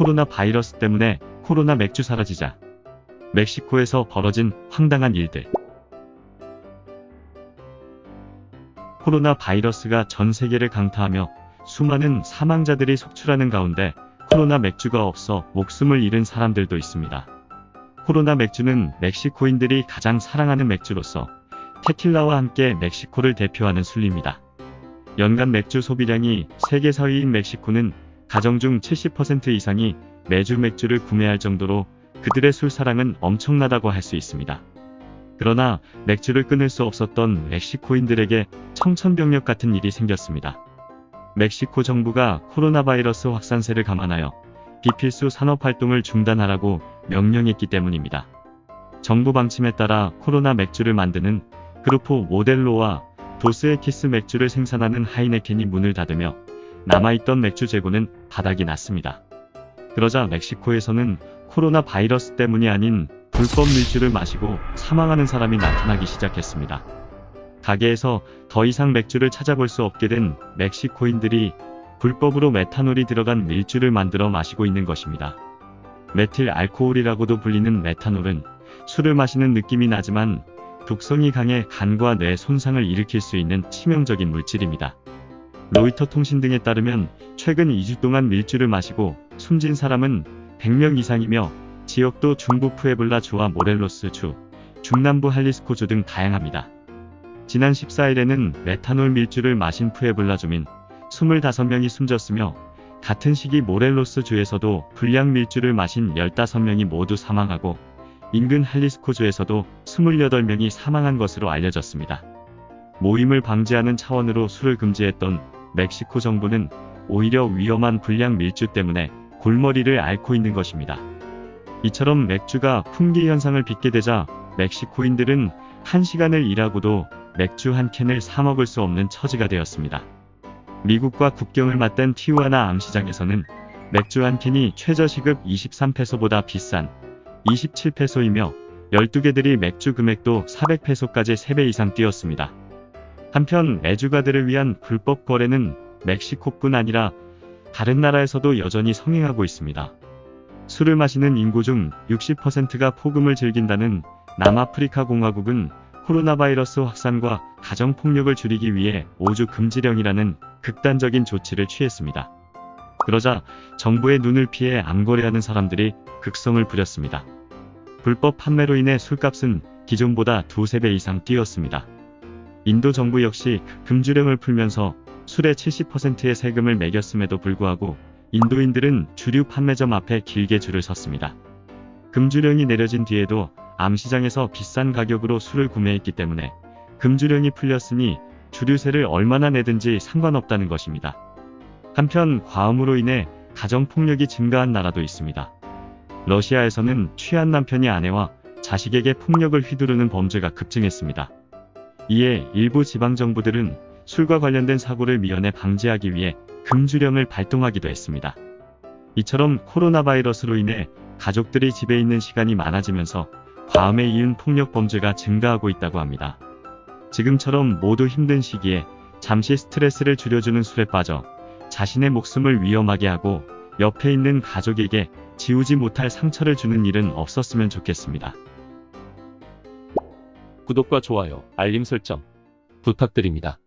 코로나 바이러스 때문에 코로나 맥주 사라지자 멕시코에서 벌어진 황당한 일들. 코로나 바이러스가 전 세계를 강타하며 수많은 사망자들이 속출하는 가운데 코로나 맥주가 없어 목숨을 잃은 사람들도 있습니다. 코로나 맥주는 멕시코인들이 가장 사랑하는 맥주로서 테킬라와 함께 멕시코를 대표하는 술입니다. 연간 맥주 소비량이 세계 4위인 멕시코는 가정 중 70% 이상이 매주 맥주를 구매할 정도로 그들의 술 사랑은 엄청나다고 할 수 있습니다. 그러나 맥주를 끊을 수 없었던 멕시코인들에게 청천벽력 같은 일이 생겼습니다. 멕시코 정부가 코로나 바이러스 확산세를 감안하여 비필수 산업활동을 중단하라고 명령했기 때문입니다. 정부 방침에 따라 코로나 맥주를 만드는 그루포 모델로와 도스에키스 맥주를 생산하는 하이네켄이 문을 닫으며 남아있던 맥주 재고는 바닥이 났습니다. 그러자 멕시코에서는 코로나 바이러스 때문이 아닌 불법 밀주를 마시고 사망하는 사람이 나타나기 시작했습니다. 가게에서 더 이상 맥주를 찾아볼 수 없게 된 멕시코인들이 불법으로 메탄올이 들어간 밀주를 만들어 마시고 있는 것입니다. 메틸 알코올이라고도 불리는 메탄올은 술을 마시는 느낌이 나지만 독성이 강해 간과 뇌 손상을 일으킬 수 있는 치명적인 물질입니다. 로이터 통신 등에 따르면 최근 2주 동안 밀주를 마시고 숨진 사람은 100명 이상이며 지역도 중부 푸에블라주와 모렐로스주, 중남부 할리스코주 등 다양합니다. 지난 14일에는 메탄올 밀주를 마신 푸에블라주민 25명이 숨졌으며 같은 시기 모렐로스주에서도 불량 밀주를 마신 15명이 모두 사망하고 인근 할리스코주에서도 28명이 사망한 것으로 알려졌습니다. 모임을 방지하는 차원으로 술을 금지했던 멕시코 정부는 오히려 위험한 불량 밀주 때문에 골머리를 앓고 있는 것입니다. 이처럼 맥주가 품귀 현상을 빚게 되자 멕시코인들은 1시간을 일하고도 맥주 한 캔을 사 먹을 수 없는 처지가 되었습니다. 미국과 국경을 맞댄 티후아나 암시장에서는 맥주 한 캔이 최저시급 23페소보다 비싼 27페소이며 12개들이 맥주 금액도 400페소까지 3배 이상 뛰었습니다. 한편 애주가들을 위한 불법 거래는 멕시코뿐 아니라 다른 나라에서도 여전히 성행하고 있습니다. 술을 마시는 인구 중 60%가 폭음을 즐긴다는 남아프리카 공화국은 코로나 바이러스 확산과 가정폭력을 줄이기 위해 5주 금지령이라는 극단적인 조치를 취했습니다. 그러자 정부의 눈을 피해 암거래하는 사람들이 극성을 부렸습니다. 불법 판매로 인해 술값은 기존보다 2~3배 이상 뛰었습니다. 인도 정부 역시 금주령을 풀면서 술의 70%의 세금을 매겼음에도 불구하고 인도인들은 주류 판매점 앞에 길게 줄을 섰습니다. 금주령이 내려진 뒤에도 암시장에서 비싼 가격으로 술을 구매했기 때문에 금주령이 풀렸으니 주류세를 얼마나 내든지 상관없다는 것입니다. 한편 과음으로 인해 가정폭력이 증가한 나라도 있습니다. 러시아에서는 취한 남편이 아내와 자식에게 폭력을 휘두르는 범죄가 급증했습니다. 이에 일부 지방정부들은 술과 관련된 사고를 미연에 방지하기 위해 금주령을 발동하기도 했습니다. 이처럼 코로나 바이러스로 인해 가족들이 집에 있는 시간이 많아지면서 과음에 이은 폭력 범죄가 증가하고 있다고 합니다. 지금처럼 모두 힘든 시기에 잠시 스트레스를 줄여주는 술에 빠져 자신의 목숨을 위험하게 하고 옆에 있는 가족에게 지우지 못할 상처를 주는 일은 없었으면 좋겠습니다. 구독과 좋아요, 알림 설정 부탁드립니다.